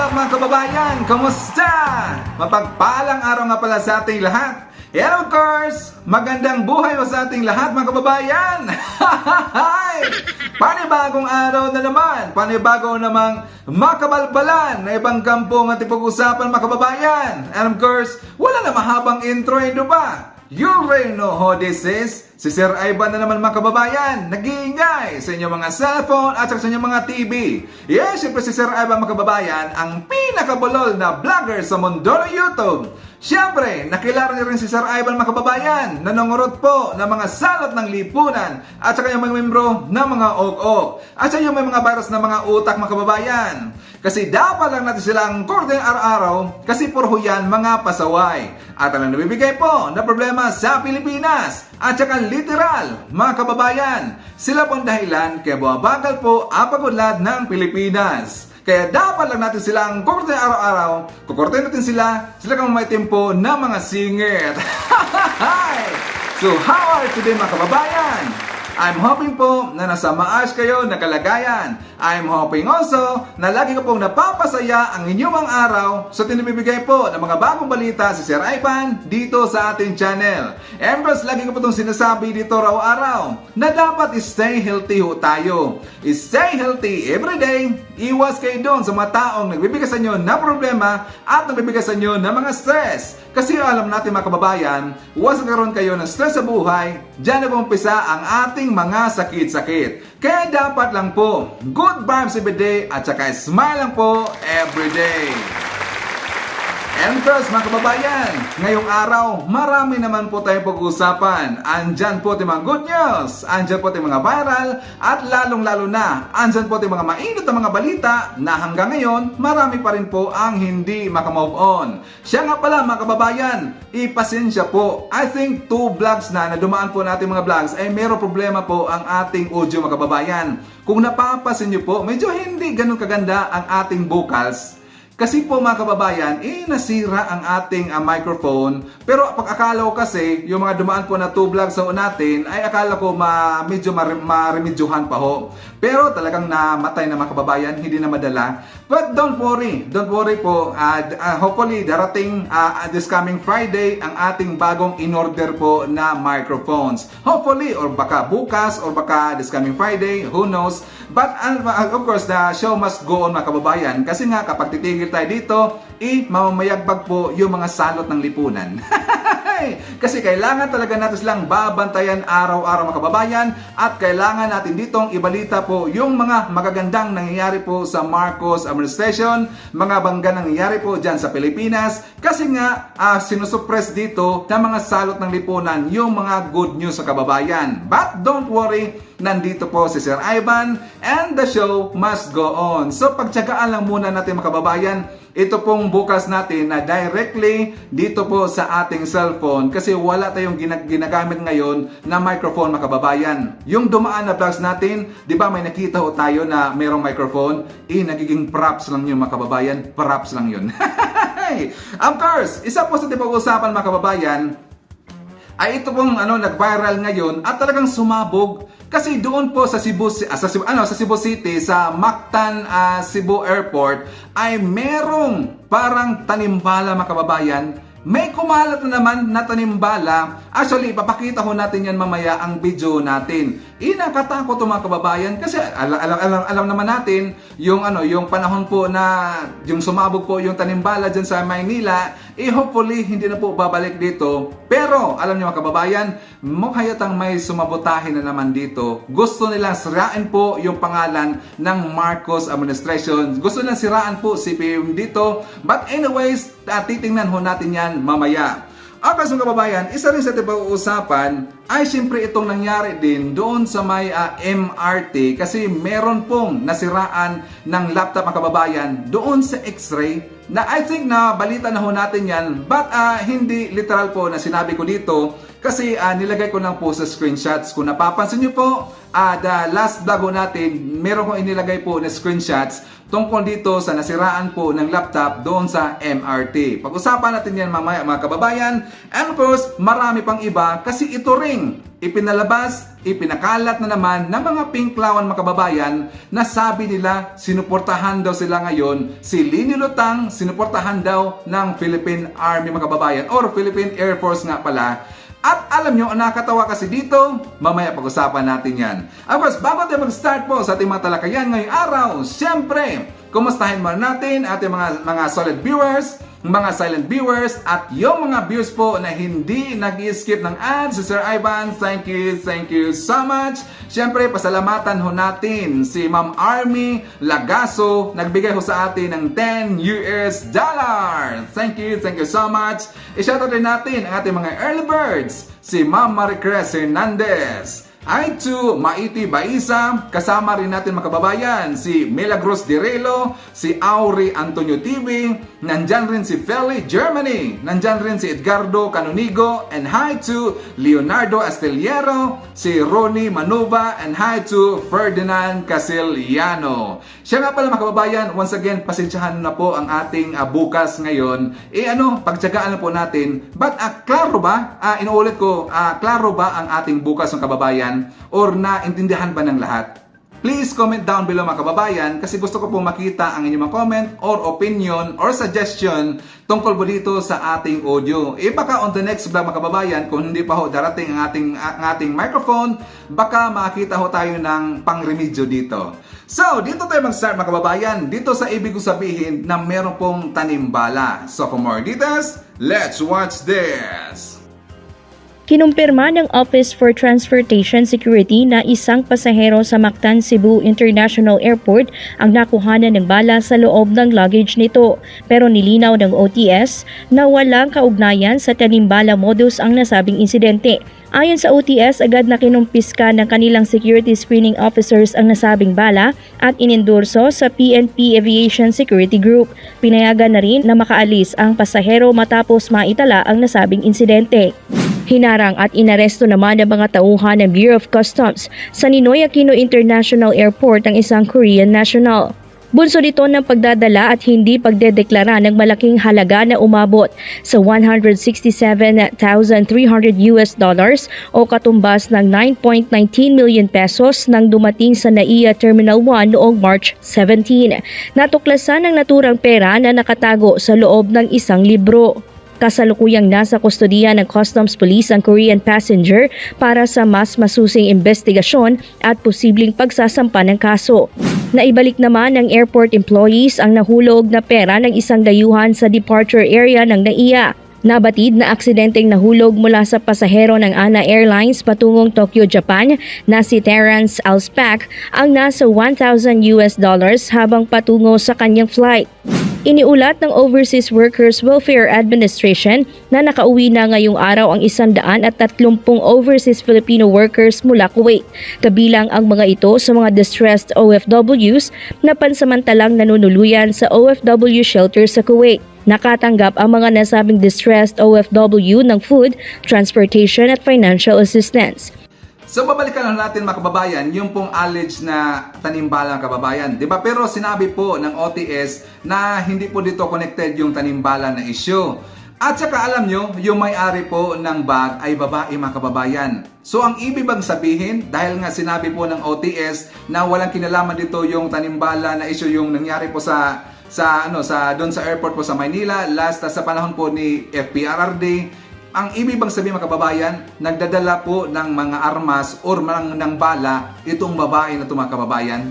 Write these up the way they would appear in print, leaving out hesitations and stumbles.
Mga kababayan, kumusta? Mapagpalang araw nga pala sa ating lahat. And of course, magandang buhay mo sa ating lahat mga kababayan. Panibagong araw na naman, panibago namang makabalbalan na ibang kampong at ipag-usapan mga kababayan. And of course, wala na mahabang intro, hindi ba? You already know who this is. Si Sir Ivan na naman mga kababayan, nag-iingay sa inyong mga cellphone at sa inyong mga TV. Yes, siyempre si Sir Ivan mga kababayan, ang pinakabulol na vlogger sa mundo ng YouTube. Siyempre, nakilala niyo rin si Sir Ivan mga kababayan, nanongorot po ng mga salot ng lipunan at sa kanyang mga membro ng mga ok-ok. At sa inyong may mga virus na mga utak mga kababayan. Kasi dapat lang natin silang korte araw-araw kasi puro yan mga pasaway. At ang nabibigay po na problema sa Pilipinas at saka literal mga kababayan, sila pong dahilan kaya bumabagal po ang pag-unlad ng Pilipinas. Kaya dapat lang natin silang korte araw-araw, kukorte natin sila kang may tempo na mga singit. So how are you today mga kababayan? I'm hoping po na nasa maayos kayo na kalagayan. I'm hoping also na lagi ko pong napapasaya ang inyong mga araw sa tinibibigay po ng mga bagong balita si Sir Ivan dito sa ating channel. Empress, lagi ko po itong sinasabi dito araw-araw na dapat stay healthy ho tayo. Stay healthy everyday. Iwas kayo doon sa mga taong nagbibigay sa inyo na problema at nagbibigay sa inyo ng mga stress. Kasi alam natin mga kababayan, huwag nagkaroon kayo ng stress sa buhay, dyan na umpisa ang ating mga sakit-sakit. Kaya dapat lang po, good vibes everyday at saka smile lang po everyday. And first mga kababayan, ngayong araw, marami naman po tayong pag-uusapan. Andyan po yung mga good news, andyan po yung mga viral, at lalong-lalo na, andyan po yung mga mainit na mga balita na hanggang ngayon, marami pa rin po ang hindi makamove on. Siya nga pala mga kababayan, ipasensya po. I think 2 vlogs na dumaan po natin mga vlogs, ay meron problema po ang ating audio mga kababayan. Kung napapasin nyo po, medyo hindi ganun kaganda ang ating vocals. Kasi po mga kababayan, nasira ang ating microphone. Pero pag akala ko kasi, yung mga dumaan po na 2 vlogs sa natin, ay akala ko medyo maremedyohan pa ho. Pero talagang namatay na mga kababayan, hindi na madala. But don't worry po. Hopefully, darating this coming Friday, ang ating bagong in-order po na microphones. Hopefully, or baka bukas, or baka this coming Friday, who knows. But of course, the show must go on mga kababayan. Kasi nga, kapag titigil tayo dito, mamayagbag po yung mga salot ng lipunan. Kasi kailangan talaga natin silang babantayan araw-araw mga kababayan at kailangan natin ditong ibalita po yung mga magagandang nangyayari po sa Marcos administration, mga bangga nangyayari po dyan sa Pilipinas kasi nga sinusuppress dito ng mga salot ng lipunan yung mga good news sa kababayan. But don't worry, nandito po si Sir Ivan and the show must go on. So pagtsagaan lang muna natin mga kababayan, ito pong bukas natin na directly dito po sa ating cellphone kasi wala tayong ginagamit ngayon na microphone mga kababayan. Yung dumaan na vlogs natin, di ba may nakita ho tayo na mayroong microphone? Nagiging props lang yun mga kababayan, props lang yun. Of course, isa po sa pag-usapan mga kababayan, ay ito pong nag-viral ngayon at talagang sumabog kasi doon po sa Cebu City, sa Mactan, Cebu Airport ay merong parang tanimbala mga kababayan. May kumalat na naman na tanimbala. Actually, ipapakita ko natin yan mamaya ang video natin. Nakakatakot mga kababayan kasi alam naman natin yung panahon po na yung sumabog po yung tanimbala dyan sa Maynila, hopefully hindi na po babalik dito. Pero alam niyo mga kababayan, mukha yatang may sumabotahin na naman dito. Gusto nilang sirain po yung pangalan ng Marcos administration. Gusto nilang siraan po si PM dito. But anyways, titingnan ho natin yan mamaya. Okay, so kababayan, isa rin sa pag-uusapan ay siyempre itong nangyari din doon sa may MRT kasi meron pong nasiraan ng laptop mga kababayan doon sa X-ray na I think na balita na ho natin yan, but hindi literal po na sinabi ko dito kasi nilagay ko lang po sa screenshots. Kung napapansin nyo po, the last vlog ho natin, meron kong inilagay po na screenshots tungkol dito sa nasiraan po ng laptop doon sa MRT. Pag-usapan natin yan mamaya mga kababayan. And of course, marami pang iba kasi ito ring ipinalabas, ipinakalat na naman ng mga pinklawan mga kababayan na sabi nila sinuportahan daw sila ngayon si Lini Lutang, sinuportahan daw ng Philippine Army mga kababayan or Philippine Air Force nga pala. At alam nyo, ang nakakatawa kasi dito, mamaya pag-usapan natin yan. Of course, bago tayo mag-start po sa ating mga talakayan ngayong araw, syempre, kumustahin muna natin ating mga solid viewers, mga silent viewers, at yung mga viewers po na hindi nag-skip ng ads. Si Sir Ivan, thank you so much. Syempre, pasalamatan ho natin si Ma'am Army Lagaso, nagbigay ho sa atin ng $10. Thank you so much. I-shoutout rin natin ang ating mga early birds, si Ma'am Maricres Hernandez, I2 Maiti Baisa, kasama rin natin mga kababayan si Milagros Direlo, si Auri Antonio TV, nandyan rin si Feli Germany, nandyan rin si Edgardo Canonigo, and hi to Leonardo Astillero, si Ronnie Manuva, and hi to Ferdinand Casiliano. Siya nga pala mga kababayan, once again, pasensyahan na po ang ating bukas ngayon. Pagtsagaan na po natin. But klaro ba, inuulit ko, klaro ba ang ating bukas ng kababayan? Or naintindihan ba ng lahat? Please comment down below mga kababayan kasi gusto ko po makita ang inyong mga comment or opinion or suggestion tungkol po dito sa ating audio. Baka on the next vlog mga kababayan, kung hindi pa ho darating ang ating microphone, baka makita ho tayo ng pang-remedyo dito. So, dito tayo mag-start mga kababayan. Dito sa ibig ko sabihin na meron pong tanimbala. So, for more details, let's watch this! Kinumpirma ng Office for Transportation Security na isang pasahero sa Mactan, Cebu International Airport ang nakuhanan ng bala sa loob ng luggage nito. Pero nilinaw ng OTS na walang kaugnayan sa tanimbala modus ang nasabing insidente. Ayon sa OTS, agad na kinumpiska ng kanilang security screening officers ang nasabing bala at inendorso sa PNP Aviation Security Group. Pinayagan na rin na makaalis ang pasahero matapos maitala ang nasabing insidente. Hinarang at inaresto naman ng mga tauhan ng Bureau of Customs sa Ninoy Aquino International Airport ang isang Korean national. Bunso nito ng pagdadala at hindi pagdedeklara ng malaking halaga na umabot sa $167,300 o katumbas ng 9.19 million pesos nang dumating sa NAIA Terminal 1 noong March 17. Natuklasan ng naturang pera na nakatago sa loob ng isang libro. Kasalukuyang nasa kustodiya ng Customs Police ang Korean passenger para sa mas masusing investigasyon at posibleng pagsasampa ng kaso. Naibalik naman ng airport employees ang nahulog na pera ng isang dayuhan sa departure area ng NAIA. Nabatid na aksidenteng nahulog mula sa pasahero ng ANA Airlines patungong Tokyo, Japan na si Terrence Alspac ang nasa $1,000 habang patungo sa kanyang flight. Iniulat ng Overseas Workers Welfare Administration na nakauwi na ngayong araw ang 130 overseas Filipino workers mula Kuwait. Kabilang ang mga ito sa mga distressed OFWs na pansamantalang nanunuluyan sa OFW shelter sa Kuwait. Nakatanggap ang mga nasabing distressed OFW ng food, transportation at financial assistance. So babalikan lang natin mga kababayan, yung pong alleged na tanimbala ng kababayan. Diba? Pero sinabi po ng OTS na hindi po dito connected yung tanimbala na issue. At saka alam nyo, yung may-ari po ng bag ay babae mga kababayan. So ang ibig bang sabihin, dahil nga sinabi po ng OTS na walang kinalaman dito yung tanimbala na issue yung nangyari po doon sa airport po sa Maynila, last sa panahon po ni FPRRD, ang ibig bang sabihin mga kababayan, nagdadala po ng mga armas or ng bala itong babae na ito mga kababayan?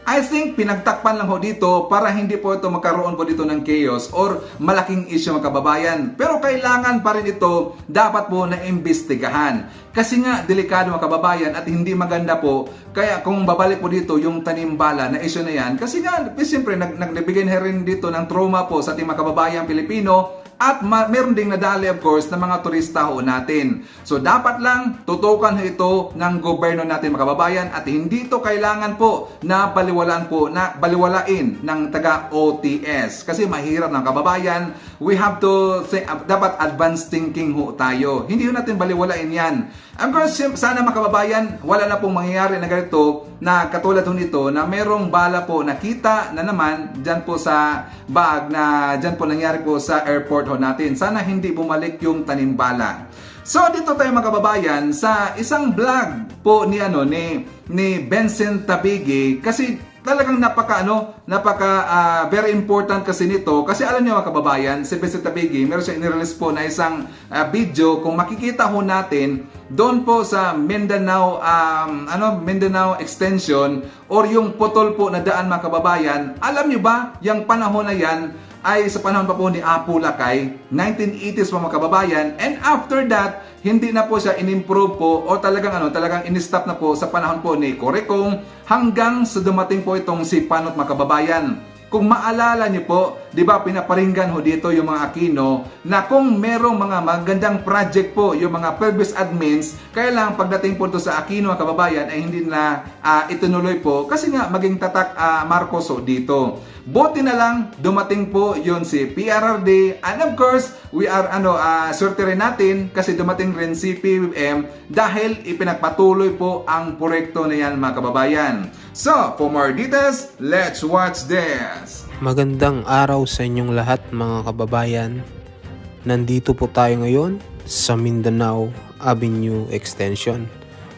I think pinagtakpan lang ho dito para hindi po ito magkaroon po dito ng chaos or malaking issue mga kababayan. Pero kailangan pa rin ito dapat po na imbestigahan. Kasi nga delikado mga kababayan at hindi maganda po. Kaya kung babalik po dito yung tanimbala na issue na yan, kasi nga siyempre nagbigay na rin dito ng trauma po sa ating mga kababayang Pilipino. at meron ding nadali of course ng mga turista ho natin. So dapat lang tutukan ho ito ng gobyerno natin mga kababayan at hindi ito kailangan po na baliwalain ng taga OTS kasi mahirap ng kababayan. We have to dapat advanced thinking ho tayo. Hindi ho natin baliwalain yan. Of course, sana mga kababayan, wala na pong mangyayari na ganito na katulad ho nito na merong bala po nakita na naman dyan po sa bag na dyan po nangyari po sa airport ho natin. Sana hindi bumalik yung tanimbala. So dito tayo mga kababayan sa isang vlog po ni Vincent Tabigi kasi talagang napaka very important kasi nito kasi alam niyo mga kababayan, si Vincent Tabigi meron siya inirelease po na isang video kung makikita ho natin doon po sa Mindanao Mindanao extension or yung putol po na daan mga kababayan. Alam niyo ba, yung panahon na yan ay sa panahon pa po ni Apu Lakay, 1980s pa mga kababayan, and after that, hindi na po siya in-improve po o talagang in-stop na po sa panahon po ni Corecong hanggang sa dumating po itong si Panot mga kababayan. Kung maalala niyo po, di ba pinaparinggan ho dito yung mga Aquino na kung merong mga magandang project po yung mga previous admins, kaya lang pagdating po ito sa Aquino mga kababayan ay hindi na itunuloy po kasi nga maging tatak Marcos ho dito. Buti na lang dumating po yon si PRRD and of course we are swerte rin natin kasi dumating rin si PBBM dahil ipinagpatuloy po ang proyekto na yan mga kababayan. So, for more details, let's watch this. Magandang araw sa inyong lahat mga kababayan. Nandito po tayo ngayon sa Mindanao Avenue Extension.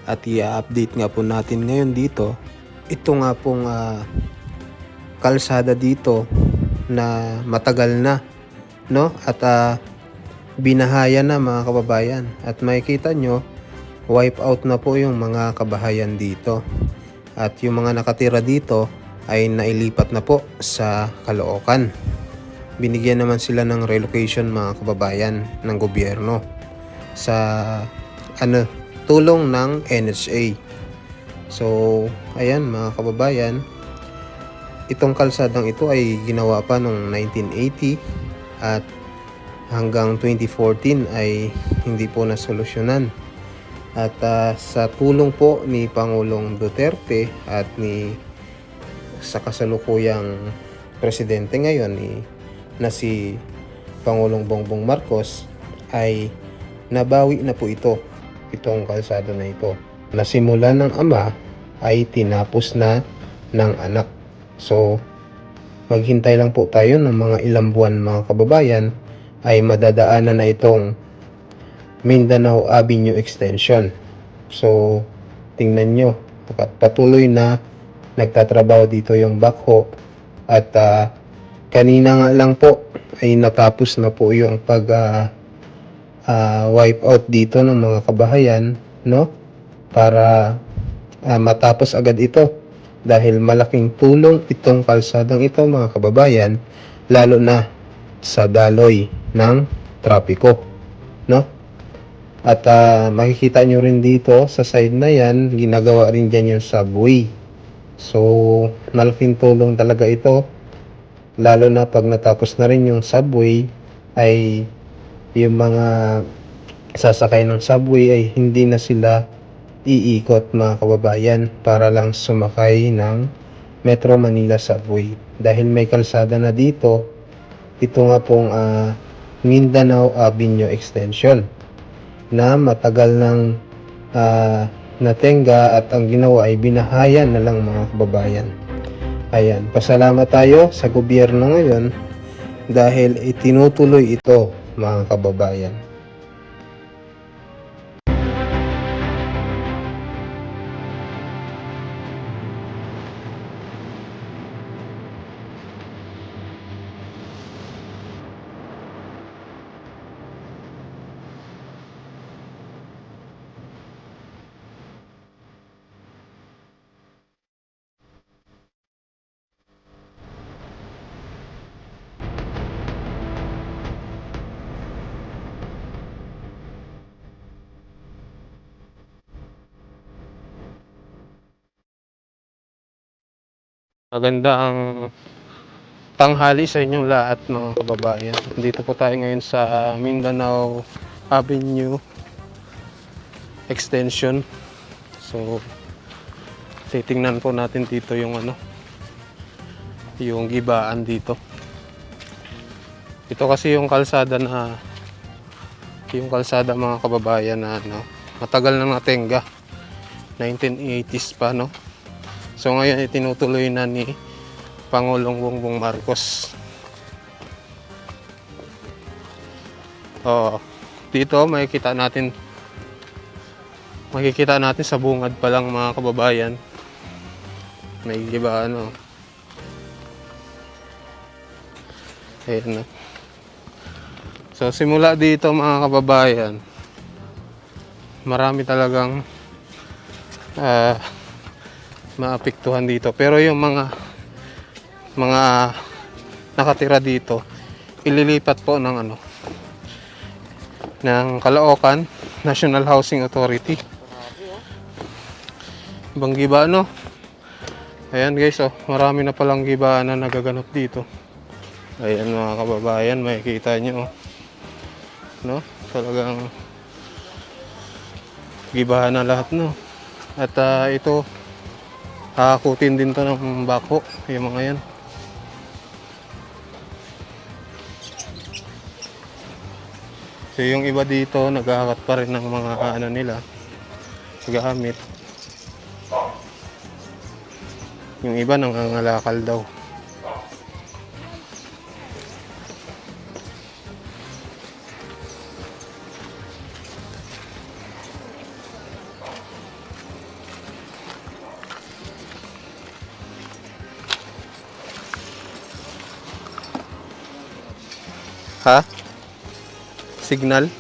At i-update nga po natin ngayon dito. Ito nga pong kalsada dito na matagal na, no? At binahaya na mga kababayan. At makikita nyo, wipe out na po yung mga kabahayan dito. At yung mga nakatira dito ay nailipat na po sa Caloocan. Binigyan naman sila ng relocation mga kababayan ng gobyerno sa tulong ng NHA. So, ayan mga kababayan, itong kalsadang ito ay ginawa pa noong 1980 at hanggang 2014 ay hindi po nasolusyonan. At sa tulong po ni Pangulong Duterte at sa kasalukuyang presidente ngayon na si Pangulong Bongbong Marcos ay nabawi na po itong kalsada na ito. Nasimula ng ama ay tinapos na ng anak. So maghintay lang po tayo ng mga ilang buwan mga kababayan ay madadaanan na itong Mindanao Avenue Extension. So, tingnan nyo, patuloy na nagtatrabaho dito yung backhoe at kanina nga lang po ay natapos na po yung wipe out dito ng mga kabahayan, no? Para matapos agad ito dahil malaking tulong itong kalsadang ito mga kababayan, lalo na sa daloy ng trapiko, no? At makikita nyo rin dito sa side na yan, ginagawa rin dyan yung subway. So, malaking tulong talaga ito. Lalo na pag natapos na rin yung subway, ay yung mga sasakay ng subway ay hindi na sila iikot mga kababayan para lang sumakay ng Metro Manila Subway. Dahil may kalsada na dito, ito nga pong Mindanao Avenue Extension na matagal nang natenga at ang ginawa ay binahayan na lang mga kababayan. Ayan, pasalamat tayo sa gobyerno ngayon dahil itinutuloy ito mga kababayan. Maganda ang tanghali sa inyong lahat mga kababayan. Dito po tayo ngayon sa Mindanao Avenue Extension. So titingnan po natin dito yung yung gibaan dito. Ito kasi yung kalsada mga kababayan na matagal na natenga. 1980s pa, no? So ngayon itinutuloy na ni Pangulong Bongbong Marcos. Dito makikita natin sa bungad pa lang mga kababayan. May gibaan, Ayan na. So simula dito mga kababayan, marami talagang maapektuhan dito. Pero yung mga nakatira dito, ililipat po ng Caloocan National Housing Authority. Ibang giba, Ayan guys, marami na palang gibaan na nagaganap dito. Ayan mga kababayan, makikita nyo, talagang gibahan na lahat, At ito, hakutin din to ng bako, yung mga yan. So yung iba dito, naghahakat pa rin ng mga nila, gamit. Yung iba nangangalakal daw. Ha? Signal?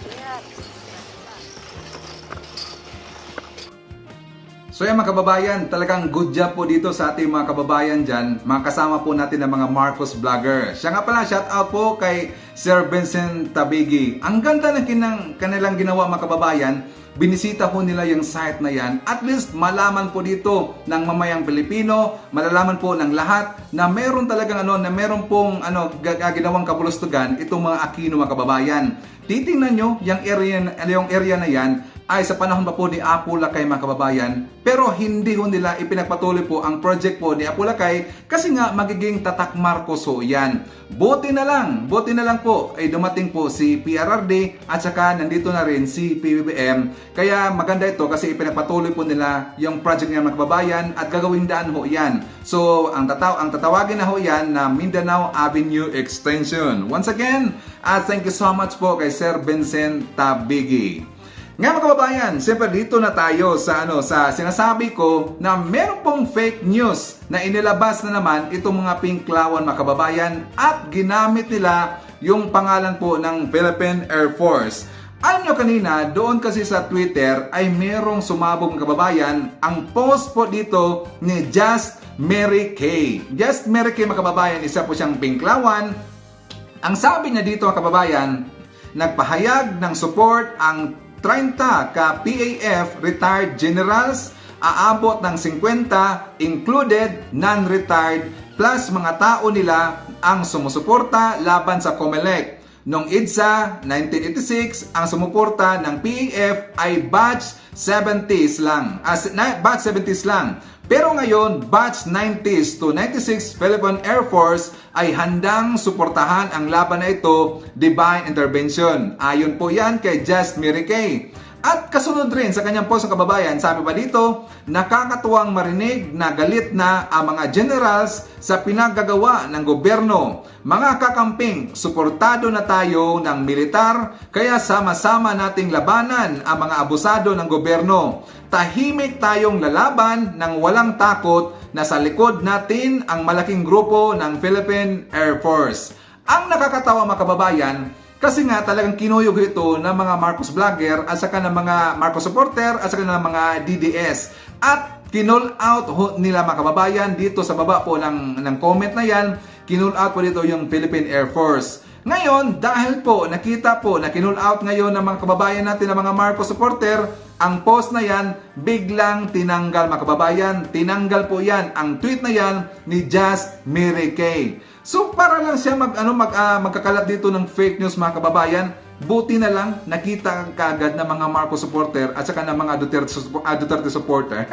So yan mga kababayan, talagang good job po dito sa ating mga kababayan dyan. Mga kasama po natin ng mga Marcos Vlogger. Siya nga pala, shout out po kay Sir Vincent Tabigi. Ang ganda ng kanilang ginawa mga kababayan. Binisita po nila yung site na yan. At least malaman po dito ng mamayang Pilipino, malalaman po ng lahat na meron talagang na meron pong ginawang kabulustugan itong mga Aquino mga kababayan. Titingnan nyo yung area na yan ay sa panahon pa po ni Apo Lakay mga kababayan, pero hindi ho nila ipinagpatuloy po ang project po ni Apo Lakay kasi nga magiging tatak Marcos ho yan. Buti na lang po ay dumating po si PRRD at saka nandito na rin si PBBM. Kaya maganda ito kasi ipinagpatuloy po nila yung project niya mga kababayan at gagawing daan ho yan. So ang tatawagin na ho yan na Mindanao Avenue Extension. Once again, thank you so much po kay Sir Vincent Tabigi. Nga mga kababayan, siyempre dito na tayo sa sinasabi ko na meron pong fake news na inilabas na naman itong mga pinklawan mga kababayan at ginamit nila yung pangalan po ng Philippine Air Force. Alam nyo kanina, doon kasi sa Twitter ay merong sumabog mga kababayan ang post po dito ni Just Mary Kay. Just Mary Kay mga kababayan, isa po siyang pinklawan. Ang sabi niya dito mga kababayan, nagpahayag ng support ang 30 ka PAF retired generals, aabot ng 50 included non-retired plus mga tao nila ang sumusuporta laban sa COMELEC. Noong EDSA 1986, ang sumuporta ng PAF ay batch 70s lang. Pero ngayon, batch 90s to 96 Philippine Air Force ay handang suportahan ang laban na ito, Divine Intervention. Ayon po yan kay Just Mary Kay. At kasunod rin sa kanyang post ng kababayan, sabi pa dito, nakakatuwang marinig na galit na ang mga generals sa pinagagawa ng gobyerno. Mga kakamping, suportado na tayo ng militar, kaya sama-sama nating labanan ang mga abusado ng gobyerno. Tahimik tayong lalaban ng walang takot na sa likod natin ang malaking grupo ng Philippine Air Force. Ang nakakatawa mga kababayan, kasi nga talagang kinuyog ito ng mga Marcos vlogger at saka ng mga Marcos supporter at saka ng mga DDS. At kinall out nila mga kababayan dito sa baba po ng comment na yan, kinall out po dito yung Philippine Air Force. Ngayon, dahil po nakita po na kinall out ngayon ng mga kababayan natin ng mga Marcos supporter, ang post na yan, biglang tinanggal mga kababayan. Tinanggal po yan, ang tweet na yan ni Just Mary Kay. So para lang siya magkakalat dito ng fake news mga kababayan, buti na lang nakita kagad ng mga Marcos supporter at saka ng mga Duterte supporter.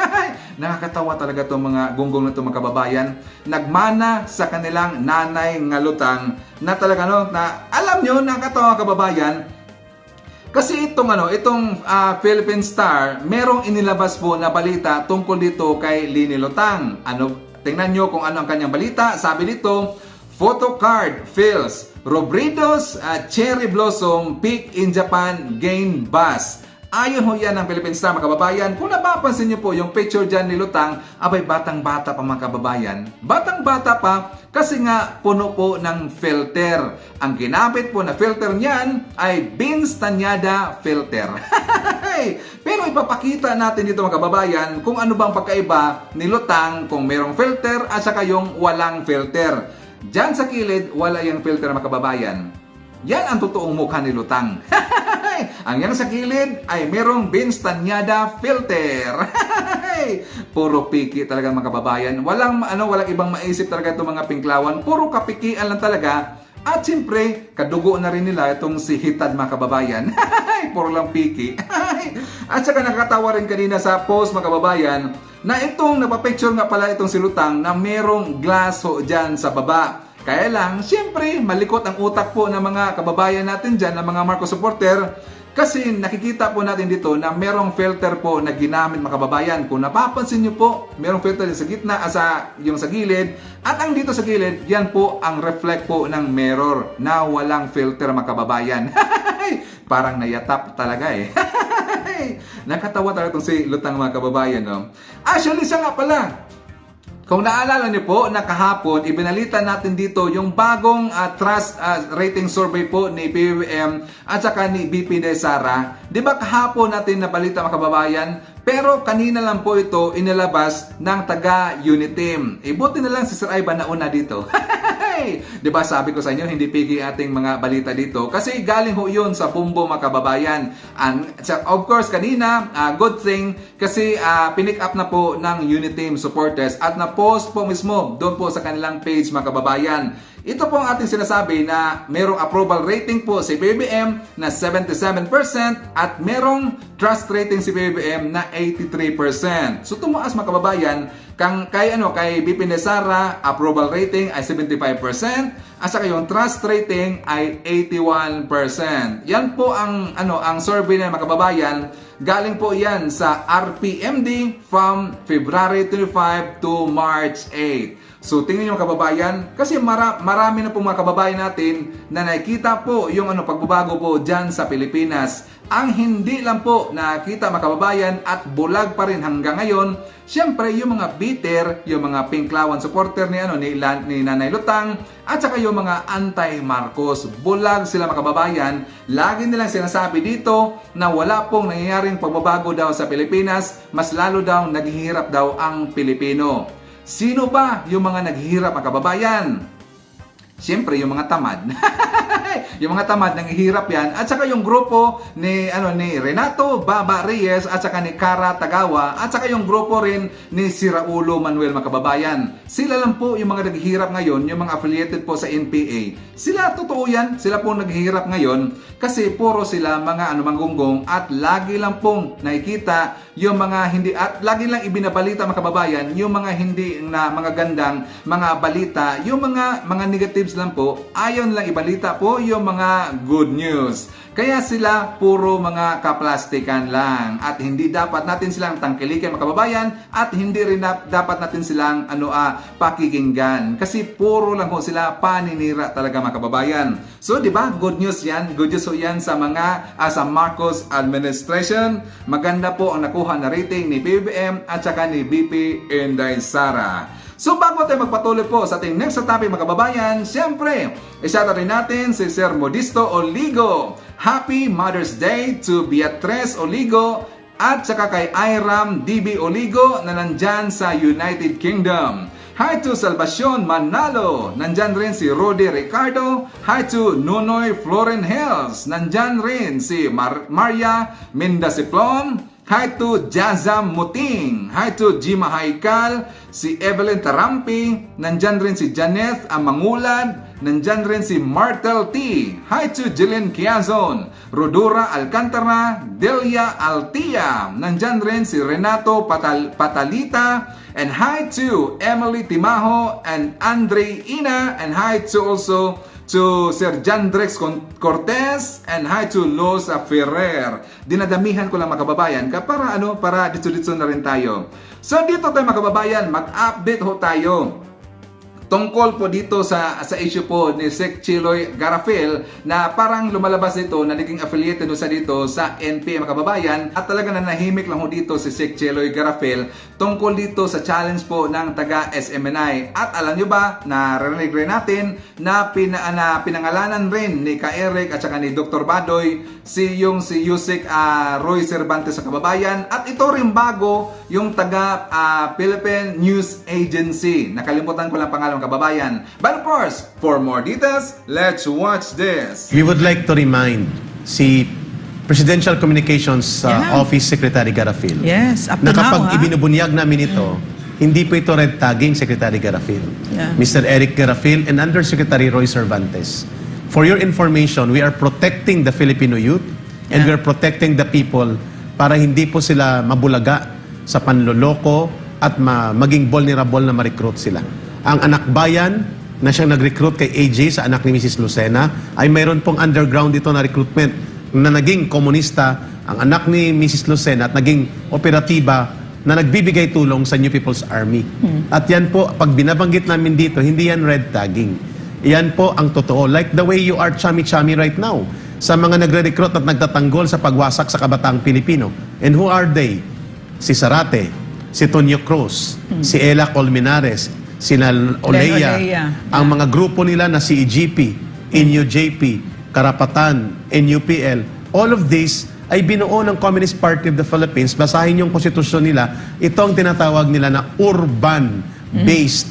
Nakakatawa talaga itong mga gunggong na itong mga kababayan. Nagmana sa kanilang nanay nga lutang na talaga na alam nyo, nakakatawa kababayan. Kasi itong Philippine Star, merong inilabas po na balita tungkol dito kay Lini Lutang. Tingnan nyo kung ano ang kanyang balita. Sabi dito, photo card fills Robredo's Cherry Blossom Peak in Japan gain buzz. Ayon ho yan ng Philippine Star mga kababayan. Kung napapansin nyo po yung picture dyan ni Lutang, abay batang-bata pa mga kababayan. Batang-bata pa kasi nga puno po ng filter. Ang ginamit po na filter niyan ay Beans Tanyada filter. Pero ipapakita natin dito mga kababayan kung ano bang pagkaiba ni Lutang kung merong filter at saka yung walang filter. Diyan sa kilid, wala yung filter mga kababayan. Yan ang totoong mukha ni Lutang. Ang yan sa kilid ay merong Beans Tanyada filter. Puro piki talaga mga kababayan. Walang ibang maisip talaga itong mga pinklawan. Puro kapikian lang talaga. At siyempre, kadugo na rin nila itong si Hitad mga kababayan. Puro lang piki. At saka nakatawa rin kanina sa post mga kababayan na itong napapicture nga pala itong si Lutang na merong glass ho dyan sa baba. Kaya lang, siyempre, malikot ang utak po ng mga kababayan natin dyan, ng mga Marcos supporter. Kasi nakikita po natin dito na merong filter po na ginamit mga kababayan. Kung napapansin nyo po, merong filter sa gitna, yung sa gilid. At ang dito sa gilid, yan po ang reflect po ng mirror na walang filter mga kababayan. Parang nayatap talaga eh. Nakatawa talaga itong si Lutang mga kababayan. No? Actually, siya nga pala. Kung naalala niyo po, na kahapon, ibinalita natin dito yung bagong trust rating survey po ni BBM at saka ni BP de Sara. Di ba kahapon natin nabalita mga kababayan? Pero kanina lang po ito inilabas ng taga-Uniteam. Buti na lang si Sir Ivan nauna dito. Di ba sabi ko sa inyo, hindi pigi ating mga balita dito. Kasi galing ho yun sa Bumbo mga kababayan. And of course, kanina, good thing, kasi pinick up na po ng Uniteam supporters at na-post po mismo doon po sa kanilang page mga kababayan. Ito po ang ating sinasabi na merong approval rating po si BBM na 77% at merong trust rating si BBM na 83%. So tumaas mga kababayan, kay BP de Sara, approval rating ay 75% at saka yung trust rating ay 81%. Yan po ang survey na mga kababayan. Galing po yan sa RPMD from February 25 to March 8. So tingnan niyo mga kababayan, kasi marami na po mga kababayan natin na nakikita po yung pagbabago po dyan sa Pilipinas. Ang hindi lang po nakita mga kababayan at bulag pa rin hanggang ngayon, syempre yung mga bitter, yung mga pinklawan supporter ni Nanay Lutang at saka yung mga anti-Marcos. Bulag sila mga kababayan. Lagi nilang sinasabi dito na wala pong nangyayaring pagbabago daw sa Pilipinas, mas lalo daw naghihirap daw ang Pilipino. Sino ba yung mga naghihirap mga kababayan? Siyempre, yung mga tamad. Yung mga tamad nanghihirap yan. At saka yung grupo ni Renato Baba Reyes at saka ni Cara Tagawa at saka yung grupo rin ni si Raulo Manuel mga kababayan. Sila lang po yung mga naghihirap ngayon, yung mga affiliated po sa NPA. Sila, totoo yan, sila po naghihirap ngayon kasi puro sila mga manggunggong at lagi lang pong nakikita yung mga hindi, at lagi lang ibinabalita mga kababayan, yung mga hindi na mga gandang mga balita, yung mga negatives lang po, ayon lang ibalita po yung mga good news. Kaya sila puro mga kaplastikan lang at hindi dapat natin silang tangkilikin mga kababayan at hindi rin dapat natin silang pakikinggan kasi puro lang po sila paninira talaga mga kababayan. So di ba good news yan, good news po yan sa mga sa Marcos administration. Maganda po ang nakuha na rating ni BBM at saka ni BP Inday Sara. So bago tayo magpatuloy po sa ating next topic mga kababayan, siyempre, isata rin natin si Sir Modisto Oligo. Happy Mother's Day to Beatrice Oligo at saka kay Iram DB Oligo na nandyan sa United Kingdom. Hi to Salvacion Manalo, nandyan rin si Rodi Ricardo. Hi to Nunoy Floren Hills, nandyan rin si Maria Mendasiplon. Hi to Jazam Muting. Hi to Jima Haikal, si Evelyn Tarampi, nandyan rin si Janeth Amangulad, nandyan rin si Martel T. Hi to Jillian Quiazon, Rodura Alcantara, Delia Altia, nandyan rin si Renato Patalita, and hi to Emily Timaho and Andre Ina, and hi to also to Sir Jandrex Cortez, and hi to Los Ferrer. Dinadamihan ko lang mga kababayan para ditso-ditso na rin tayo. So dito tayo mga kababayan, mag-update ho tayo tungkol po dito sa issue po ni Sec Chiloy Garafil na parang lumalabas dito na naging affiliated sa dito sa NPA mga kababayan, at talaga na nahimik lang ho dito si Sec Chiloy Garafil tungkol dito sa challenge po ng taga SMNI. At alam nyo ba, narinig rin natin na pinangalanan rin ni Ka Eric at saka ni Dr. Badoy si Yusek Roy Cervantes sa kababayan, at ito rin bago yung taga Philippine News Agency. Nakalimutan ko lang pangalan kababayan. But of course, for more details, let's watch this. We would like to remind si Presidential Communications Office Secretary Garafil Yes, up to na kapag now, ibinubunyag namin ito, hindi po ito red tagging Secretary Garafil. Yeah. Mr. Eric Garafil and Undersecretary Roy Cervantes. For your information, we are protecting the Filipino youth and we are protecting the people para hindi po sila mabulaga sa panloloko at maging vulnerable na ma-recruit sila. Ang anak bayan na siyang nag-recruit kay AJ sa anak ni Mrs. Lucena ay mayroon pong underground dito na recruitment na naging komunista ang anak ni Mrs. Lucena at naging operatiba na nagbibigay tulong sa New People's Army. At yan po, pag binabanggit namin dito, hindi yan red tagging. Yan po ang totoo. Like the way you are chami-chami right now sa mga nagre-recruit at nagtatanggol sa pagwasak sa kabataang Pilipino. And who are they? Si Zarate, si Tonyo Cruz, si Ella Colmenares, sina Olea, ang mga grupo nila na si EGP, NUJP, Karapatan, NUPL, all of this ay binuo ng Communist Party of the Philippines. Basahin yung konstitusyon nila. Ito ang tinatawag nila na urban-based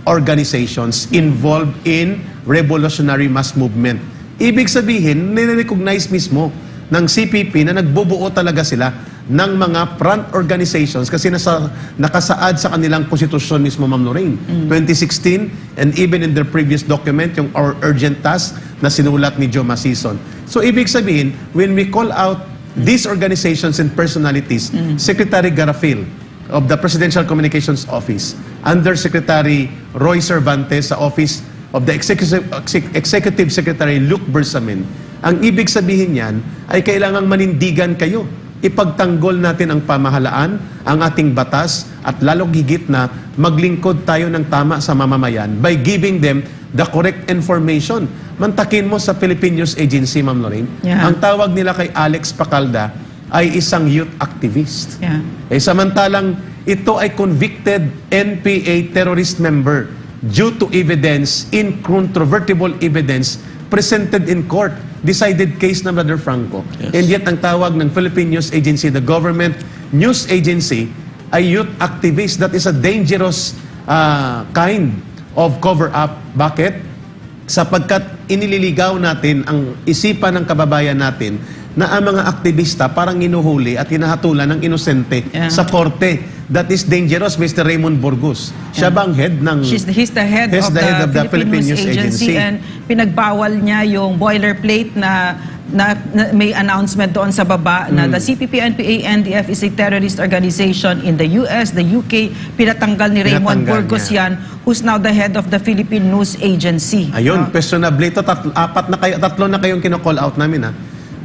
organizations involved in revolutionary mass movement. Ibig sabihin, nire-recognize mismo ng CPP na nagbubuo talaga sila ng mga front organizations kasi nakasaad sa kanilang konstitusyon mismo, Ma'am Lorraine. 2016, and even in their previous document, yung Our Urgent Task na sinulat ni Joe Masison. So, ibig sabihin, when we call out these organizations and personalities, Secretary Garafil of the Presidential Communications Office, Undersecretary Roy Cervantes sa Office of the Executive Secretary Luke Bersamin, ang ibig sabihin niyan ay kailangang manindigan kayo. Ipagtanggol natin ang pamahalaan, ang ating batas, at lalong higit na maglingkod tayo ng tama sa mamamayan by giving them the correct information. Mantakin mo sa Philippine News Agency, Ma'am Lorraine, ang tawag nila kay Alex Pacalda ay isang youth activist. Samantalang ito ay convicted NPA terrorist member due to evidence, incontrovertible evidence presented in court, decided case na Brother Franco. And yet ang tawag ng Philippine News Agency, the government news agency, ay youth activist. That is a dangerous kind of cover-up. Bakit? Sapagkat inililigaw natin ang isipan ng kababayan natin na ang mga aktivista parang inuhuli at hinahatulan ng inosente sa korte. That is dangerous, Mr. Raymond Burgos. Siya ba ang head ng... He's the head of the Philippine News Agency, and pinagbawal niya yung boilerplate na may announcement doon sa baba na the CPP-NPA-NDF is a terrorist organization in the US, the UK. Pinatanggal ni Raymond Burgos yan, who's now the head of the Philippine News Agency. Ayun, questionable ito. Tatlo na kayong kino-call out namin, ha?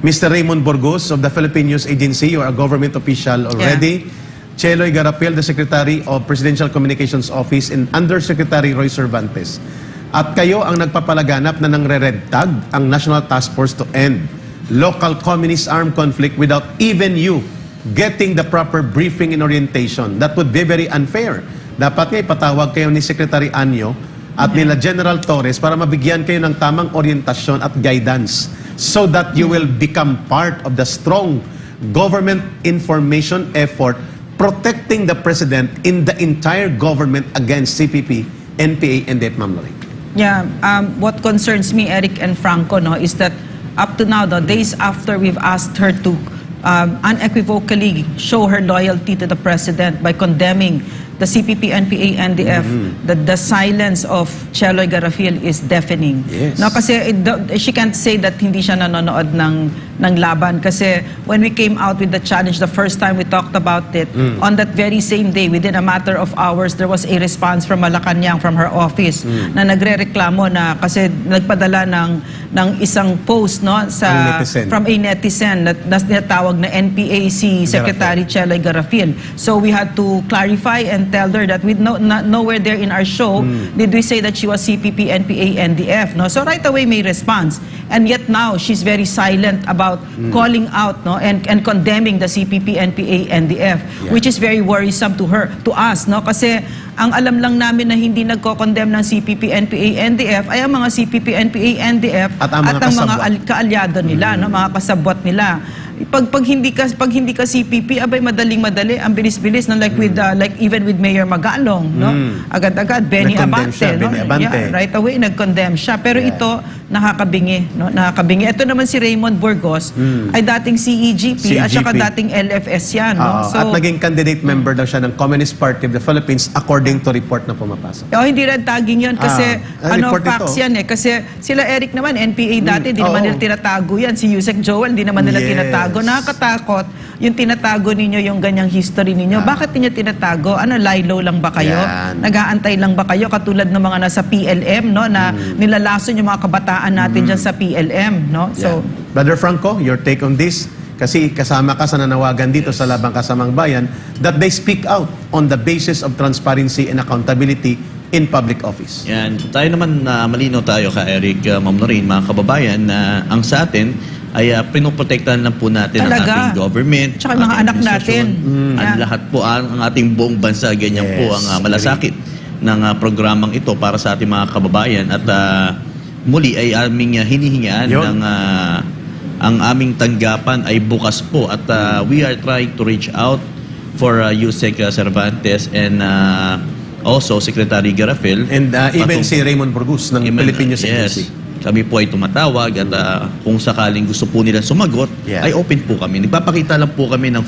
Mr. Raymond Burgos of the Philippine News Agency, you are a government official already. Cheloy Garapil, the Secretary of Presidential Communications Office, and Undersecretary Roy Cervantes. At kayo ang nagpapalaganap na nangre-red tag ang National Task Force to End Local Communist Armed Conflict without even you getting the proper briefing and orientation. That would be very unfair. Dapat nga ipatawag kayo ni Secretary Anyo at nila General Torres para mabigyan kayo ng tamang orientasyon at guidance so that you will become part of the strong government information effort protecting the President in the entire government against CPP, NPA, and Ma'am Lorraine. Yeah, what concerns me, Eric and Franco, is that up to now, the days after we've asked her to unequivocally show her loyalty to the president by condemning the CPP, NPA, NDF. The silence of Cheloy Garafil is deafening. Yes. No, kasi she can't say that hindi siya nanonood ng laban. Kasi when we came out with the challenge, the first time we talked about it, on that very same day, within a matter of hours, there was a response from Malacanang, from her office, na nagre-reklamo na kasi nagpadala ng isang post, no, Ang netizen. from a netizen na tinatawag na NPA si Secretary Cheloy Garafil. So we had to clarify and tell her that with nowhere there in our show did we say that she was CPP, NPA, NDF. No? So right away may response. And yet now she's very silent about calling out, no, and condemning the CPP, NPA, NDF, which is very worrisome to us, no, kasi ang alam lang namin na hindi nagko-condemn ng CPP, NPA, NDF ay ang mga CPP, NPA, NDF At ang mga kasabwat. kaalyado nila, no, mga kasabwat nila. Pag hindi ka CPP, abay madaling-madali, ang bilis-bilis, no, like even with Mayor Magalong, no, agad-agad Benny Nag-condemn Abante, siya, no, Benny Abante. yeah, right away nag-condemn siya. Pero ito nakakabingi, no, nakakabingi. Ito naman si Raymond Burgos ay dating CEGP at saka dating LFS yan, no. At naging candidate member daw siya ng Communist Party of the Philippines according to report na pumapasok. Hindi red tagging yun kasi report facts ito. yan eh. Kasi sila Eric naman, NPA dati, di naman Oo. nila tinatago yan. Si Yusek Joel, di naman nila Yes. tinatago. Nakakatakot yung tinatago ninyo, yung ganyang history ninyo. Bakit niyo tinatago? Ano, lie-low lang ba kayo? Yan. Nag-aantay lang ba kayo? Katulad ng mga nasa PLM, no? Na nilalason yung mga kabataan natin dyan sa PLM, no? So, Brother Franco, your take on this? Kasi kasama ka sa nanawagan dito sa Labang Kasamang Bayan that they speak out on the basis of transparency and accountability in public office. Yan. Tayo naman na malinaw tayo ka Eric, Ma'am Noreen, mga kababayan, na ang sa atin ay pinoprotektahan lang po natin ang Talaga. ating government, Tsaka yung mga ating anak natin. administrasyon, ang Yeah. lahat po, ang ating buong bansa, ganyan Yes, po ang malasakit ng programang ito para sa ating mga kababayan. At muli ay aming hinihingaan Yun. ng ang aming tanggapan ay bukas po at we are trying to reach out for Yusek Cervantes and also Secretary Garafil. And even Patung- si Raymond Burgos ng Philippine News Agency. Kami po ay tumatawag at kung sakaling gusto po nilang sumagot, Yeah. ay open po kami. Nagpapakita lang po kami ng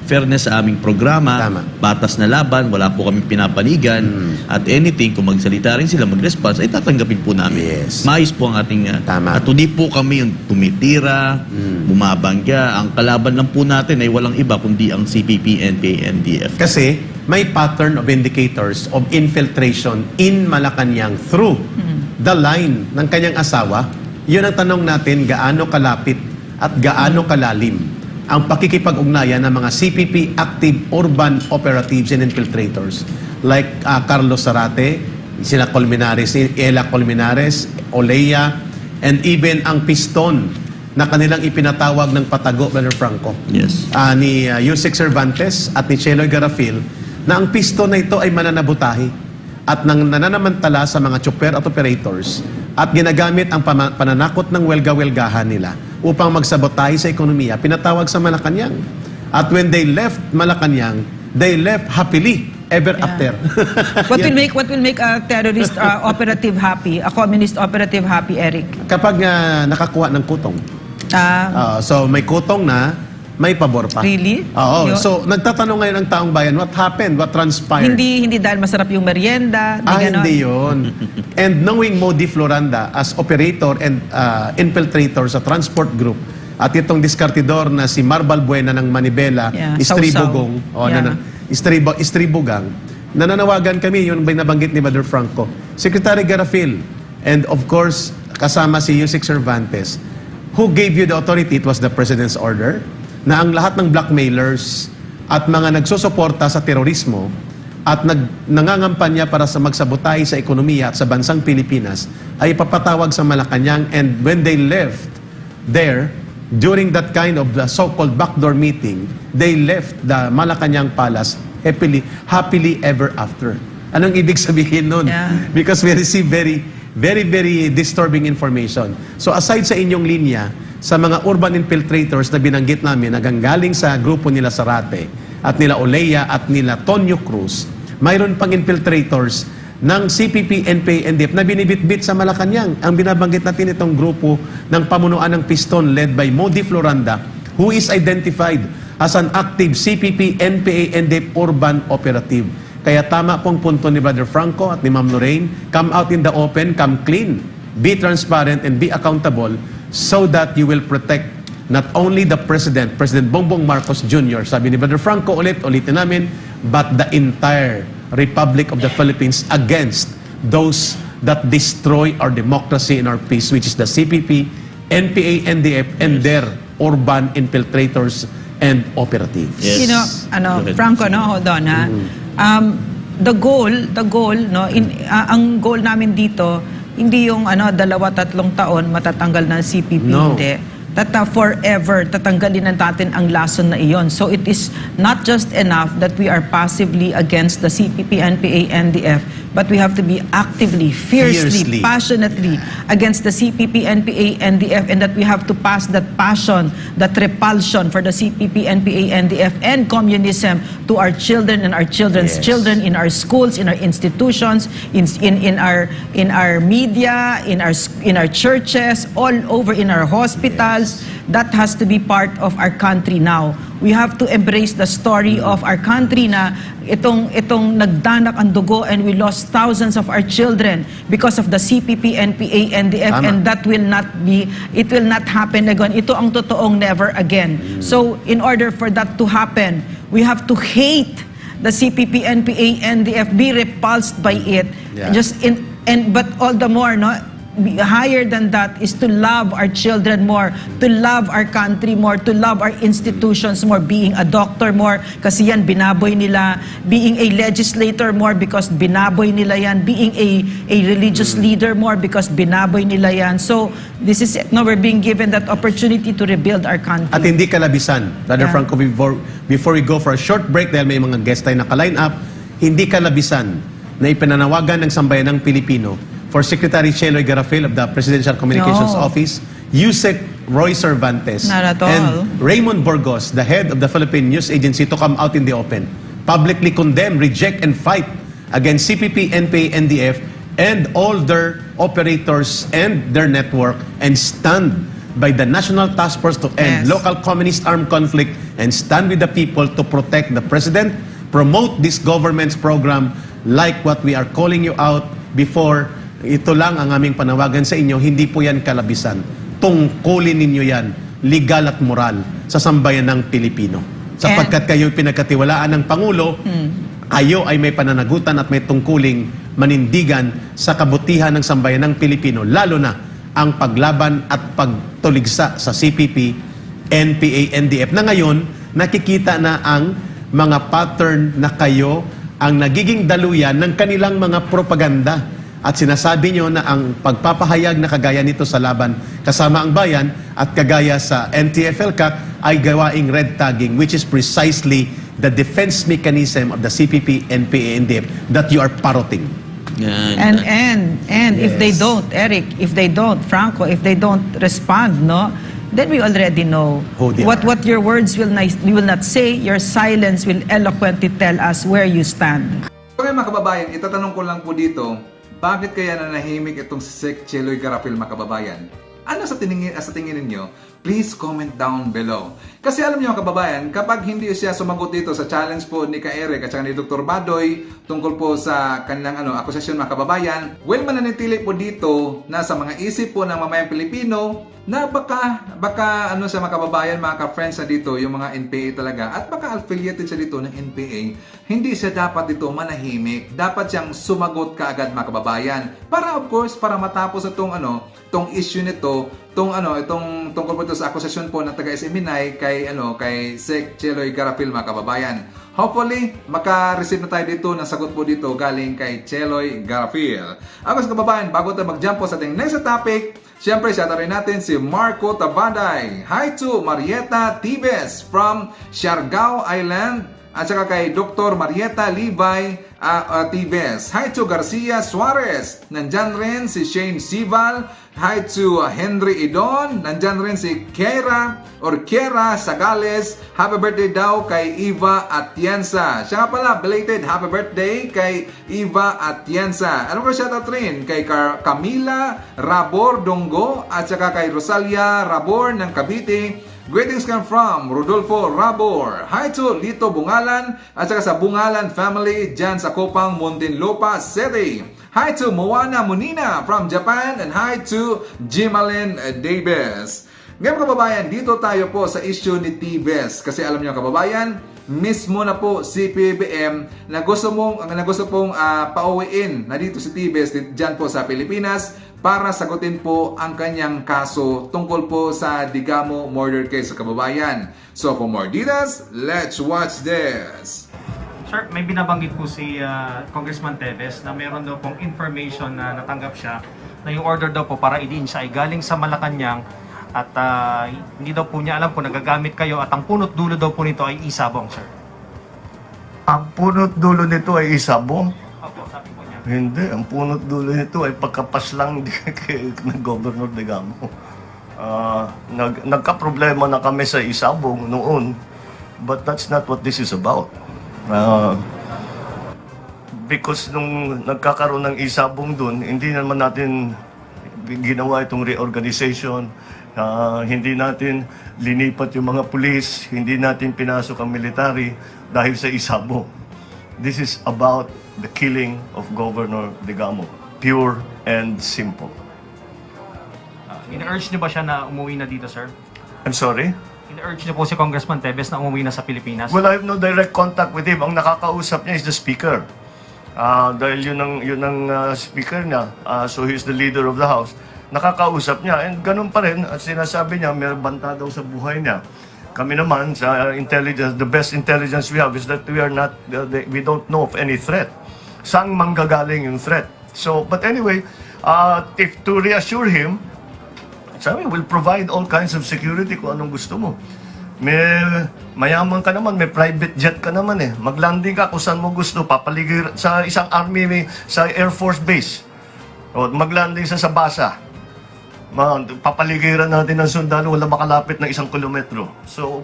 fairness sa aming programa, Tama. batas na laban, wala po kami pinapanigan, at anything, kung magsalita rin sila, mag-response, ay tatanggapin po namin. Yes. Maayos po ang ating... Tama. At hindi po kami yung tumitira, bumabangga. Ang kalaban lang po natin ay walang iba kundi ang CPP, NPA, NDF. Kasi may pattern of indicators of infiltration in Malacanang through the line ng kanyang asawa. Yun ang tanong natin, gaano kalapit at gaano kalalim ang pakikipag-ugnayan ng mga CPP active urban operatives and infiltrators like Carlos Zarate, sila Colmenares, Ella Colmenares, Olea, and even ang piston na kanilang ipinatawag ng patago, Brother Franco. Yes. Ni Yusek Cervantes at ni Cheloy Garafil na ang piston na ito ay mananabutahi at nananamantala sa mga chopper at operators at ginagamit ang pananakot ng welga-welgahan nila upang magsabotahe sa ekonomiya, pinatawag sa Malacanang. At when they left Malacanang, they left happily ever after. what will make a terrorist operative happy, a communist operative happy, Eric? Kapag nakakuha ng kutong. So may kutong na, may pabor pa. Really? Oo. Yun. So nagtatanong ngayon ang taong bayan, what happened? What transpired? Hindi dahil masarap yung merienda, ganon. Hindi yun. And knowing Modi Floranda as operator and infiltrator sa transport group, at itong diskartidor na si Marbal Buena ng Manibela, Yeah, Istribugong, Sausaw. Yeah. Istribugang, nananawagan kami, yun ba nabanggit ni Brother Franco, Secretary Garafil, and of course, kasama si Yusek Cervantes, who gave you the authority? It was the President's order, na ang lahat ng blackmailers at mga nagsusuporta sa terorismo at nangangampanya para sa magsabotahe sa ekonomiya at sa bansang Pilipinas ay papatawag sa Malacanang, and when they left there, during that kind of the so-called backdoor meeting, they left the Malacanang Palace happily ever after. Anong ibig sabihin nun? Yeah. Because we receive very disturbing information. So aside sa inyong linya, sa mga urban infiltrators na binanggit namin na ganggaling sa grupo nila Zarate at nila Olea at nila Tonyo Cruz, mayroon pang infiltrators ng CPP, NPA, NDF na binibitbit sa Malacanang. Ang binabanggit natin itong grupo ng pamunuan ng piston led by Modi Floranda who is identified as an active CPP, NPA, NDF urban operative. Kaya tama pong punto ni Brother Franco at ni Ma'am Lorraine, come out in the open, come clean, be transparent, and be accountable so that you will protect not only the President Bongbong Marcos Jr., sabi ni Brother Franco, ulitin namin, but the entire Republic of the Philippines against those that destroy our democracy and our peace, which is the CPP, NPA, NDF, and their urban infiltrators and operatives. Yes. Go ahead. Franco, hold on ha. The goal, no, ang goal namin dito, hindi yung 2-3 taon matatanggal ng CPP, No. hindi. Forever, tatanggalin natin ang lason na iyon. So it is not just enough that we are passively against the CPP, NPA, NDF, but we have to be actively, fiercely, passionately against the CPP, NPA, NDF, and that we have to pass that passion, that repulsion for the CPP, NPA, NDF, and communism to our children and our children's children, in our schools, in our institutions, in our media, in our churches, all over, in our hospitals. That has to be part of our country now. We have to embrace the story of our country na itong nagdanak ang dugo and we lost thousands of our children because of the CPP, NPA, NDF, Tama. and that will not happen again. Ito ang totoong never again. So in order for that to happen, we have to hate the CPP, NPA, NDF, be repulsed by it. Yeah. But all the more, no, higher than that is to love our children more, to love our country more, to love our institutions more, being a doctor more kasi yan binaboy nila, being a legislator more because binaboy nila yan, being a religious leader more because binaboy nila yan. So this is it. No, we're being given that opportunity to rebuild our country. At hindi kalabisan. Brother Franco, before we go for a short break, dahil may mga guest tayo naka-line up, hindi kalabisan na ipinanawagan ng sambayan ng Pilipino for Secretary Cheloy Garafil of the Presidential Communications No. Office, Yusek Roy Cervantes, Not at all. and Raymond Burgos, the head of the Philippine News Agency, to come out in the open, publicly condemn, reject, and fight against CPP, NPA, NDF, and all their operators and their network, and stand by the National Task Force to end Yes. local communist armed conflict, and stand with the people to protect the President, promote this government's program like what we are calling you out before. Ito lang ang aming panawagan sa inyo, hindi po yan kalabisan. Tungkulin ninyo yan, legal at moral, sa sambayan ng Pilipino. Sapagkat kayo pinagkatiwalaan ng Pangulo, kayo ay may pananagutan at may tungkuling manindigan sa kabutihan ng sambayan ng Pilipino, lalo na ang paglaban at pagtuligsa sa CPP, NPA, NDF, na ngayon nakikita na ang mga pattern na kayo ang nagiging daluyan ng kanilang mga propaganda. At sinasabi nyo na ang pagpapahayag na kagaya nito sa laban kasama ang bayan at kagaya sa NTF-ELCAC ay gawaing red tagging, which is precisely the defense mechanism of the CPP, NPA, NDF that you are parroting. Yan. And if they don't, Eric, if they don't, Franco, if they don't respond, no, then we already know Who they what are. your words will not say. Your silence will eloquently tell us where you stand. Okay mga kababayan, itatanong ko lang po dito, bakit kaya nanahimik itong si Sec Cheloy Garafil mga kababayan? Ano sa tingin ninyo? Please comment down below. Kasi alam niyo mga kababayan, kapag hindi siya sumagot dito sa challenge po ni Ka-Eric at saka ni Dr. Badoy tungkol po sa kanilang akusasyon mga kababayan, well, mananatili po dito na sa mga isip po ng mamayang Pilipino na baka siya mga kababayan, mga ka-friends na dito, yung mga NPA talaga, at baka affiliated siya dito ng NPA, hindi siya dapat dito manahimik. Dapat siyang sumagot kaagad mga kababayan. Para of course, para matapos itong issue nito, itong tungkol po ito sa akusasyon po ng taga-SMNI kay Sec Cheloy Garafil mga kababayan. Hopefully, maka-receive na tayo dito ng sagot po dito galing kay Cheloy Garafil. Ako sa kababayan, bago tayo mag-jump po sa ating next topic, siyempre, shout out rin natin si Marco Tabanday. Hi to Marieta Tibes from Siargao Island. At saka kay Dr. Marieta Libay Tibes. Hi to Garcia Suarez. Nandyan rin si Shane Sival. Hi to Henry Idon. Nandyan rin si Kera Sagales. Happy birthday daw kay Eva Atienza. Siya nga pala, belated happy birthday kay Eva Atienza. Ano ko shoutout rin kay Camila Rabor Dongo at saka kay Rosalia Rabor ng Cavite. Greetings come from Rodolfo Rabor. Hi to Lito Bungalan at saka sa Bungalan family dyan sa Kopang, Muntinlupa City. Hi to Moana Munina from Japan and hi to Jimalyn Davis. Ngayon kababayan, dito tayo po sa issue ni Tibes kasi alam niyo kababayan, mismo na po si PBBM na gusto pong pauwiin na dito si Tibes dyan po sa Pilipinas para sagutin po ang kanyang kaso tungkol po sa Digamo murder case sa kababayan. So for more details, let's watch this. Sir, may binabanggit po si Congressman Teves na meron daw pong information na natanggap siya na yung order daw po para idiin siya ay galing sa Malacanang at hindi daw po niya alam kung nagagamit kayo at ang punot dulo daw po nito ay isabong, sir. Ang punot dulo nito ay isabong? Opo, sabi po niya. Hindi, ang punot dulo nito ay pagkapas lang ng Governor Digamo. Nagka-problema na kami sa isabong noon, but that's not what this is about. Because nung nagkakaroon ng isabong dun, hindi naman natin ginawa itong reorganization, hindi natin linipat yung mga pulis, hindi natin pinasok ang military dahil sa isabong. This is about the killing of Governor Digamo. Pure and simple. In-urge niyo ba siya na umuwi na dito, sir? I'm sorry? In-urge niyo po si Congressman Teves na umuwi na sa Pilipinas? Well, I have no direct contact with him. Ang nakakausap niya is the speaker. Dahil yun ang speaker niya. So he's the leader of the house. Nakakausap niya. And ganun pa rin. At sinasabi niya, may banta daw sa buhay niya. Kami naman sa intelligence, the best intelligence we have is that we don't know of any threat. Saan manggagaling yung threat? So, but anyway, if to reassure him, sabi, we'll provide all kinds of security kung anong gusto mo. Mayaman ka naman, may private jet ka naman eh. Maglanding ka kung saan mo gusto, papaligir sa isang army, sa Air Force Base. O maglanding sa Basa. Papaligiran natin ng sundalo, wala makalapit na 1 kilometro. So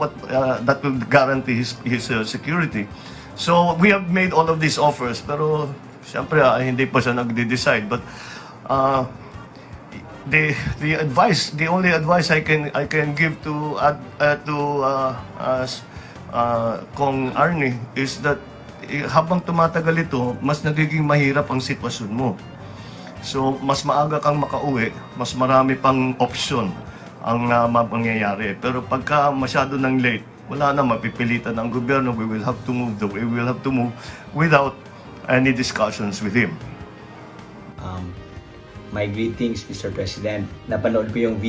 that will guarantee his security. So we have made all of these offers, pero siyempre hindi pa siya nagde-decide. But the only advice I can give to Kong Arnie is that habang tumatagal ito, mas nagiging mahirap ang sitwasyon mo. So, mas maaga kang makauwi, mas marami pang option ang mangyayari. Pero pagka masyado nang late, wala na, mapipilitan ng gobyerno. We will have to move the way we will have to move without any discussions with him. My greetings, Mr. President. Napanood ko yung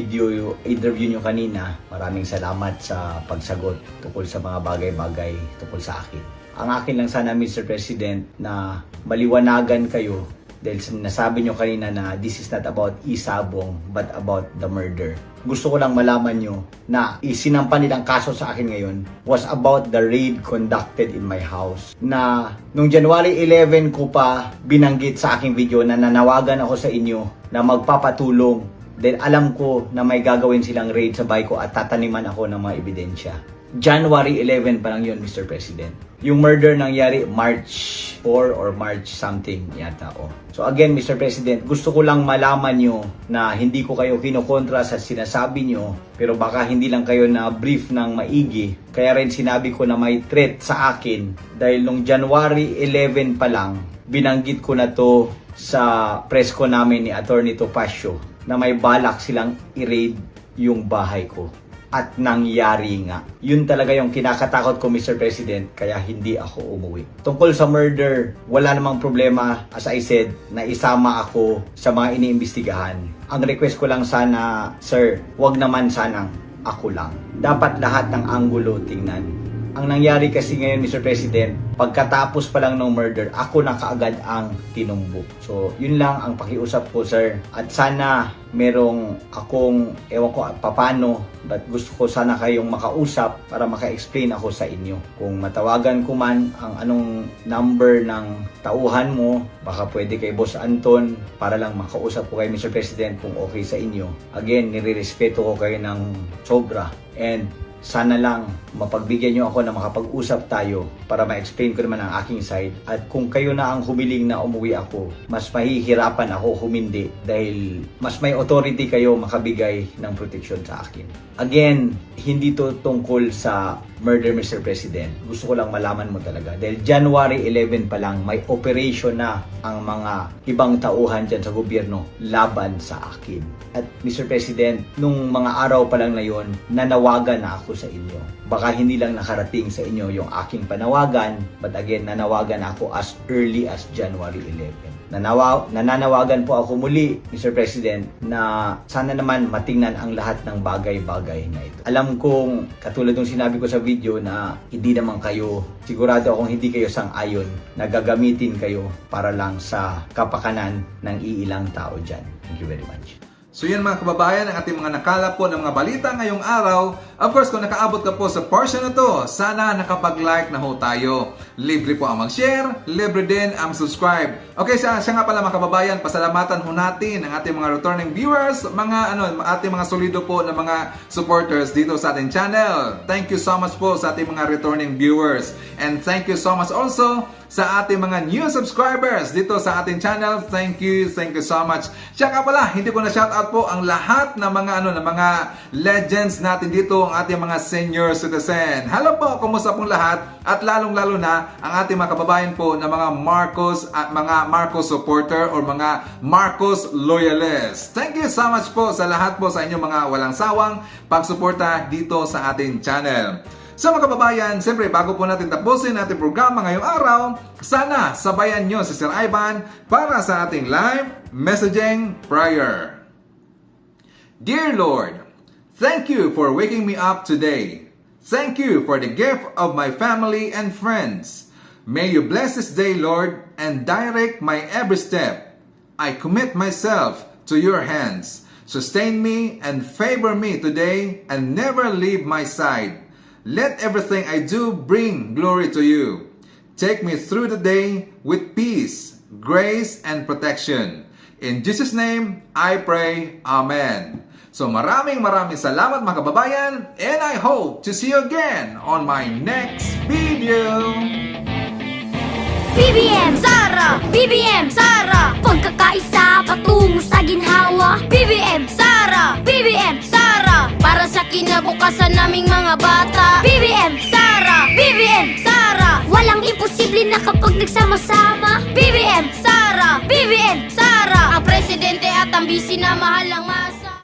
interview nyo kanina. Maraming salamat sa pagsagot tungkol sa mga bagay-bagay tungkol sa akin. Ang akin lang sana, Mr. President, na maliwanagan kayo dahil nasabi nyo kanina na this is not about isabong but about the murder. Gusto ko lang malaman nyo na isinampan nilang kaso sa akin ngayon was about the raid conducted in my house. Na nung January 11 ko pa binanggit sa aking video na nanawagan ako sa inyo na magpapatulong dahil alam ko na may gagawin silang raid sa bahay ko at tataniman ako ng mga ebidensya. January 11 pa lang yun, Mr. President. Yung murder nangyari March 4 or March something yata. So again, Mr. President, gusto ko lang malaman nyo na hindi ko kayo kinokontra sa sinasabi nyo, pero baka hindi lang kayo na brief ng maigi. Kaya rin sinabi ko na may threat sa akin dahil nung January 11 pa lang, binanggit ko na to sa press ko namin ni Attorney Topacio na may balak silang i-raid yung bahay ko. At nangyari nga. Yun talaga yung kinakatakot ko, Mr. President, kaya hindi ako umuwi. Tungkol sa murder, wala namang problema, as I said, na isama ako sa mga iniimbestigahan. Ang request ko lang sana, sir, wag naman sanang ako lang. Dapat lahat ng anggulo tingnan. Ang nangyari kasi ngayon, Mr. President, pagkatapos pa lang ng murder, ako na kaagad ang tinumbok. So, yun lang ang pakiusap ko, sir. At sana merong akong, ewan ko paano, but gusto ko sana kayong makausap para maka-explain ako sa inyo. Kung matawagan ko man ang anong number ng tauhan mo, baka pwede kay Boss Anton para lang makausap ko kay Mr. President kung okay sa inyo. Again, nire-respeto ko kayo ng sobra. And Sana lang mapagbigyan nyo ako na makapag-usap tayo para ma-explain ko naman ang aking side. At kung kayo na ang humiling na umuwi ako, mas mahihirapan ako humindi dahil mas may authority kayo makabigay ng proteksyon sa akin. Again, hindi to tungkol sa murder, Mr. President. Gusto ko lang malaman mo talaga. Dahil January 11 pa lang, may operation na ang mga ibang tauhan dyan sa gobyerno laban sa akin. At Mr. President, nung mga araw pa lang na yon, nanawagan na ako sa inyo. Baka hindi lang nakarating sa inyo yung aking panawagan, but again, nanawagan ako as early as January 11. Nananawagan po ako muli, Mr. President, na sana naman matingnan ang lahat ng bagay-bagay na ito. Alam kong, katulad ng sinabi ko sa video, na hindi naman kayo, sigurado akong hindi kayo sang-ayon na gagamitin kayo para lang sa kapakanan ng iilang tao dyan. Thank you very much. So yan mga kababayan, ang ating mga nakalap po ng mga balita ngayong araw. Of course, kung nakaabot ka po sa portion na to, sana nakapag-like na ho tayo. Libre po ang mag-share, libre din ang subscribe. Okay, siya nga pala mga kababayan, pasalamatan ho natin ang ating mga returning viewers, ating mga solido po na mga supporters dito sa ating channel. Thank you so much po sa ating mga returning viewers. And thank you so much also sa ating mga new subscribers dito sa ating channel. Thank you so much. Siya nga pala, hindi ko na shoutout po ang lahat ng mga legends natin dito, ang ating mga senior citizen. Hello po, kumusta pong lahat? At lalong-lalo na ang ating mga kababayan po na mga Marcos at mga Marcos supporter or mga Marcos loyalists. Thank you so much po sa lahat po sa inyong mga walang sawang pagsuporta dito sa ating channel. So mga kababayan, siyempre bago po natin tapusin ating programa ngayong araw, sana sabayan nyo si Sir Ivan para sa ating live messaging prayer. Dear Lord, thank you for waking me up today. Thank you for the gift of my family and friends. May you bless this day, Lord, and direct my every step. I commit myself to your hands. Sustain me and favor me today and never leave my side. Let everything I do bring glory to you. Take me through the day with peace, grace, and protection. In Jesus' name, I pray. Amen. So maraming salamat mga kababayan, and I hope to see you again on my next video. BBM Sara, BBM Sara, pagkakaisa patungo sa ginhawa. BBM Sara, BBM Sara, para sa kinabukasan naming mga bata. BBM Sara, BBM Sara, walang imposible na kapag nagsama-sama. BBM Sara, BBM Sara, ang presidente at ang bisi na mahal ang